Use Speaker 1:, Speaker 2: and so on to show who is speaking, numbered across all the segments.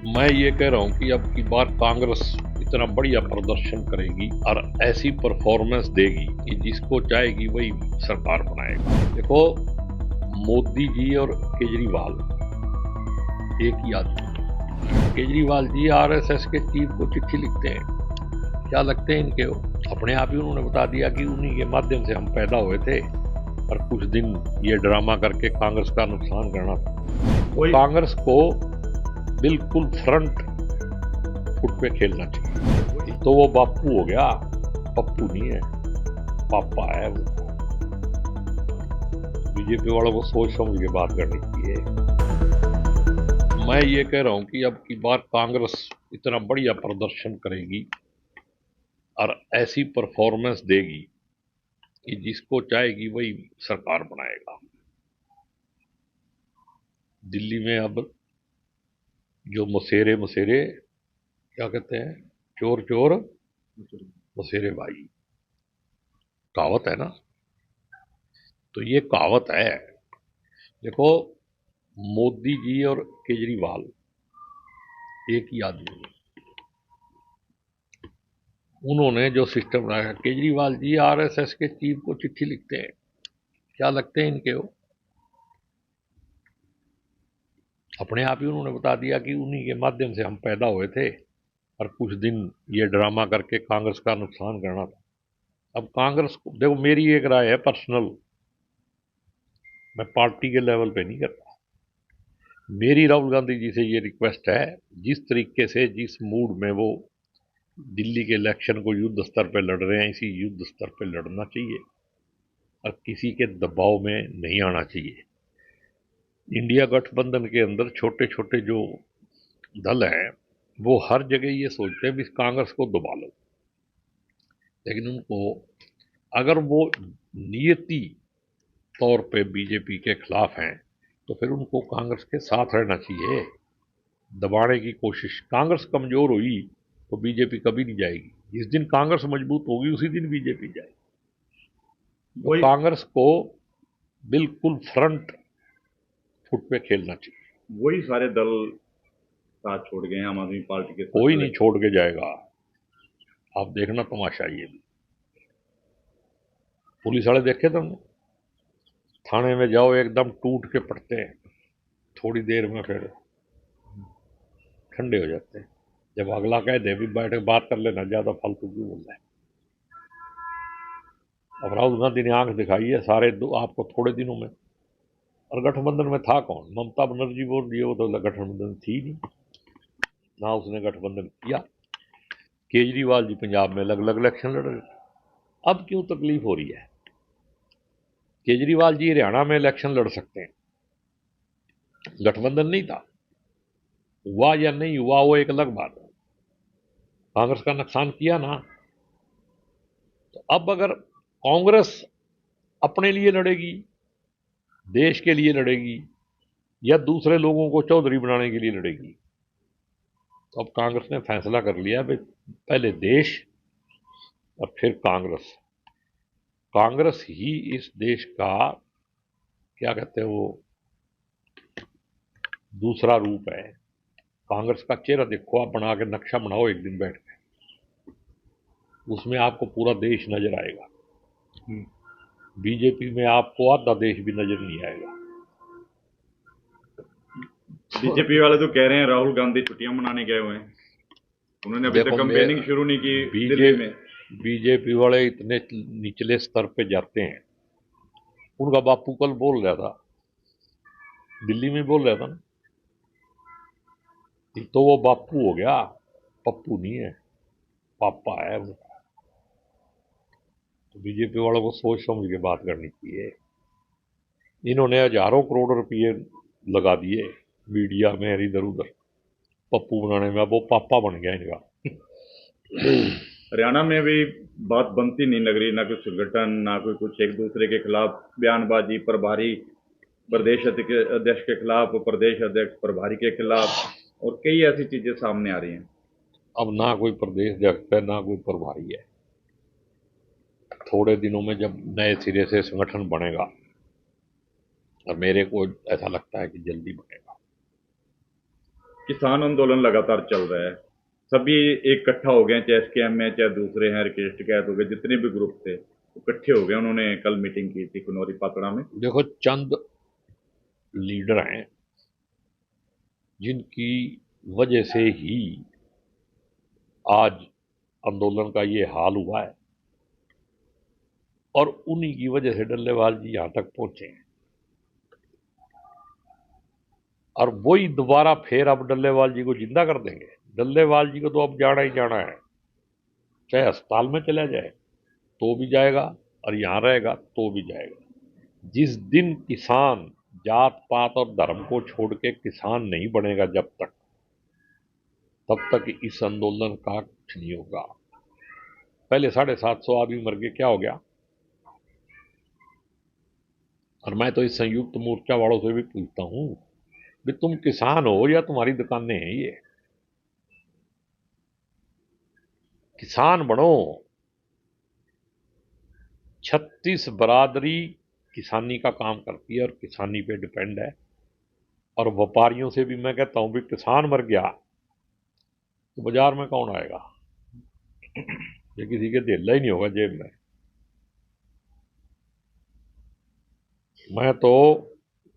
Speaker 1: मैं ये कह रहा हूँ कि अब की बार कांग्रेस इतना बढ़िया प्रदर्शन करेगी और ऐसी परफॉर्मेंस देगी कि जिसको चाहेगी वही सरकार बनाएगा। देखो, मोदी जी और केजरीवाल एक ही आदमी। केजरीवाल जी आरएसएस के चीफ को चिट्ठी लिखते हैं। क्या लगते हैं इनके? अपने आप ही उन्होंने बता दिया कि उन्हीं के माध्यम से हम पैदा हुए थे और कुछ दिन ये ड्रामा करके कांग्रेस का नुकसान करना था। तो कांग्रेस को बिल्कुल फ्रंट फुट पे खेलना चाहिए। तो वो बापू हो गया, पप्पू नहीं है, पापा है वो। बीजेपी वालों को सोच समझ के बात करनी चाहिए। मैं ये कह रहा हूं कि अब की बार कांग्रेस इतना बढ़िया प्रदर्शन करेगी और ऐसी परफॉर्मेंस देगी कि जिसको चाहेगी वही सरकार बनाएगा। दिल्ली में अब जो मसेरे मसेरे क्या कहते हैं, चोर चोर मसेरे भाई, कहावत है ना। तो ये कहावत है। देखो, मोदी जी और केजरीवाल एक ही आदमी है। उन्होंने जो सिस्टम बनाया, केजरीवाल जी आरएसएस के चीफ को चिट्ठी लिखते हैं। क्या लगते हैं इनके? वो अपने आप ही उन्होंने बता दिया कि उन्हीं के माध्यम से हम पैदा हुए थे और कुछ दिन ये ड्रामा करके कांग्रेस का नुकसान करना था। अब कांग्रेस को देखो, मेरी एक राय है पर्सनल, मैं पार्टी के लेवल पे नहीं करता। मेरी राहुल गांधी जी से ये रिक्वेस्ट है, जिस तरीके से जिस मूड में वो दिल्ली के इलेक्शन को युद्ध स्तर पे लड़ रहे हैं, इसी युद्ध स्तर पे लड़ना चाहिए और किसी के दबाव में नहीं आना चाहिए। इंडिया गठबंधन के अंदर छोटे छोटे जो दल हैं वो हर जगह ये सोचते हैं भी कांग्रेस को दबा लो, लेकिन उनको अगर वो नियति तौर पे बीजेपी के खिलाफ हैं तो फिर उनको कांग्रेस के साथ रहना चाहिए। दबाने की कोशिश, कांग्रेस कमजोर हुई तो बीजेपी कभी नहीं जाएगी। जिस दिन कांग्रेस मजबूत होगी उसी दिन बीजेपी जाएगी। तो कांग्रेस को बिल्कुल फ्रंट फुट पे खेलना चाहिए।
Speaker 2: वही सारे दल साथ छोड़ गए हैं आम आदमी पार्टी के साथ।
Speaker 1: कोई नहीं छोड़ के जाएगा, आप देखना तमाशा। ये पुलिस वाले देखे तुमने, थाने में जाओ एकदम टूट के पड़ते हैं, थोड़ी देर में फिर ठंडे हो जाते हैं। जब अगला कह दे भी बैठ के बात कर लेना, ज्यादा फालतू क्यों बोल रहे हैं। अब राहुल गांधी ने आंख दिखाई है सारे आपको थोड़े दिनों में। और गठबंधन में था कौन? ममता बनर्जी बोल रही है वो तो गठबंधन थी नहीं, ना उसने गठबंधन किया। केजरीवाल जी पंजाब में अलग अलग इलेक्शन लड़ रहे। अब क्यों तकलीफ हो रही है? केजरीवाल जी हरियाणा में इलेक्शन लड़ सकते हैं, गठबंधन नहीं था। हुआ या नहीं हुआ वो एक अलग बात है, कांग्रेस का नुकसान किया ना। तो अब अगर कांग्रेस अपने लिए लड़ेगी, देश के लिए लड़ेगी, या दूसरे लोगों को चौधरी बनाने के लिए लड़ेगी, तो अब कांग्रेस ने फैसला कर लिया भाई पहले देश और फिर कांग्रेस। कांग्रेस ही इस देश का क्या कहते हैं वो दूसरा रूप है। कांग्रेस का चेहरा देखो, आप बना के नक्शा बनाओ एक दिन बैठ के, उसमें आपको पूरा देश नजर आएगा। बीजेपी में आपको आधा देश भी नजर नहीं आएगा।
Speaker 2: बीजेपी वाले तो कह रहे हैं राहुल गांधी छुट्टियां मनाने गए हुए हैं, उन्होंने अभी तक कैंपेनिंग शुरू नहीं की दिल्ली में।
Speaker 1: बीजेपी वाले इतने निचले स्तर पे जाते हैं। उनका बापू कल बोल रहा था, दिल्ली में बोल रहा था ना, तो वो बापू हो गया, पप्पू नहीं है, पापा है वो। तो बीजेपी वालों को सोच समझ के बात करनी चाहिए। इन्होंने हजारों करोड़ रुपये लगा दिए मीडिया में इधर उधर पप्पू बनाने में, अब वो पापा बन गया इनका।
Speaker 2: हरियाणा में भी बात बनती नहीं लग रही, ना कोई संगठन ना कोई कुछ, एक दूसरे के खिलाफ बयानबाजी, प्रभारी प्रदेश अध्यक्ष के खिलाफ, प्रदेश अध्यक्ष प्रभारी के खिलाफ, और कई ऐसी चीजें सामने आ रही हैं।
Speaker 1: अब ना कोई प्रदेश अध्यक्ष है ना कोई प्रभारी है। थोड़े दिनों में जब नए सिरे से संगठन बनेगा, और मेरे को ऐसा लगता है कि जल्दी बनेगा,
Speaker 2: किसान आंदोलन लगातार चल रहा है, सभी एक इकट्ठा हो गए हैं, चाहे एसकेएम है, चाहे दूसरे हैं, राकेश टिकैत हो गए, जितने भी ग्रुप थे इकट्ठे हो गए। उन्होंने कल मीटिंग की थी कुनौरी पातड़ा में।
Speaker 1: देखो, चंद लीडर हैं जिनकी वजह से ही आज आंदोलन का ये हाल हुआ है, और उन्हीं की वजह से डल्लेवाल जी यहां तक पहुंचे हैं। और वही दोबारा फिर अब डल्लेवाल जी को जिंदा कर देंगे। डल्लेवाल जी को तो अब जाना ही जाना है, चाहे अस्पताल में चला जाए तो भी जाएगा, और यहां रहेगा तो भी जाएगा। जिस दिन किसान जात पात और धर्म को छोड़ के किसान नहीं बनेगा, तब तक इस आंदोलन का कुछ नहीं होगा। पहले 750 आदमी मर गए, क्या हो गया? और मैं तो इस संयुक्त मोर्चा वालों से भी पूछता हूं भी तुम किसान हो या तुम्हारी दुकानें हैं? ये किसान बनो। 36 बरादरी किसानी का काम करती है और किसानी पे डिपेंड है। और व्यापारियों से भी मैं कहता हूं भी किसान मर गया तो बाजार में कौन आएगा? ये किसी के धेला ही नहीं होगा जेब में। मैं तो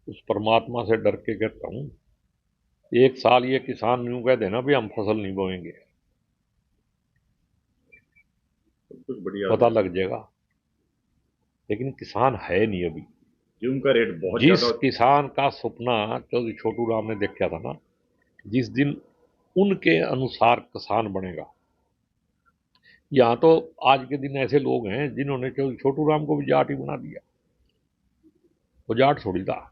Speaker 1: उस परमात्मा से डर के कहता हूं, एक साल ये किसान यूं कह देना भी हम फसल नहीं बोएंगे,
Speaker 2: कुछ बढ़िया
Speaker 1: पता लग जाएगा। लेकिन किसान है नहीं अभी।
Speaker 2: गेहूं का रेट बहुत
Speaker 1: जिस
Speaker 2: ज्यादा।
Speaker 1: किसान का सपना चौधरी छोटू राम ने देखा था ना, जिस दिन उनके अनुसार किसान बनेगा। यहां तो आज के दिन ऐसे लोग हैं जिन्होंने चौधरी छोटू राम को भी जाट ही बना दिया। वो जाट थोड़ी था,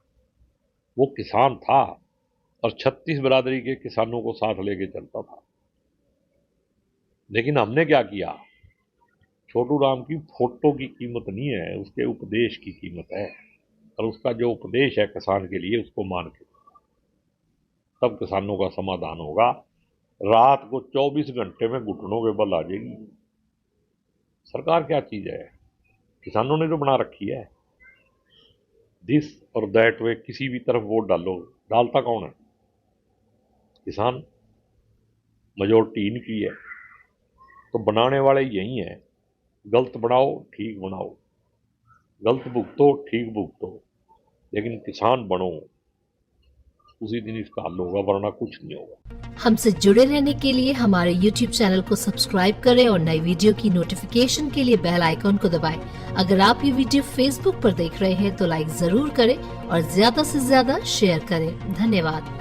Speaker 1: वो किसान था और 36 बरादरी के किसानों को साथ लेके चलता था। लेकिन हमने क्या किया? छोटू राम की फोटो की कीमत नहीं है, उसके उपदेश की कीमत है। और उसका जो उपदेश है किसान के लिए, उसको मान के तब किसानों का समाधान होगा। रात को 24 घंटे में घुटनों के बल आ जाएगी। सरकार क्या चीज है? किसानों ने जो बना रखी है। दिस और दैट वे, किसी भी तरफ वोट डालो, डालता कौन है? किसान। मेजोरिटी इनकी है, तो बनाने वाले यही हैं। गलत बनाओ, ठीक बनाओ, गलत भुगतो, ठीक भुगतो, लेकिन किसान बनो, उसी दिन इसका हल होगा, वरना कुछ नहीं होगा।
Speaker 3: हमसे जुड़े रहने के लिए हमारे YouTube चैनल को सब्सक्राइब करें और नई वीडियो की नोटिफिकेशन के लिए बेल आइकॉन को दबाएं। अगर आप ये वीडियो Facebook पर देख रहे हैं तो लाइक जरूर करें और ज्यादा से ज्यादा शेयर करें। धन्यवाद।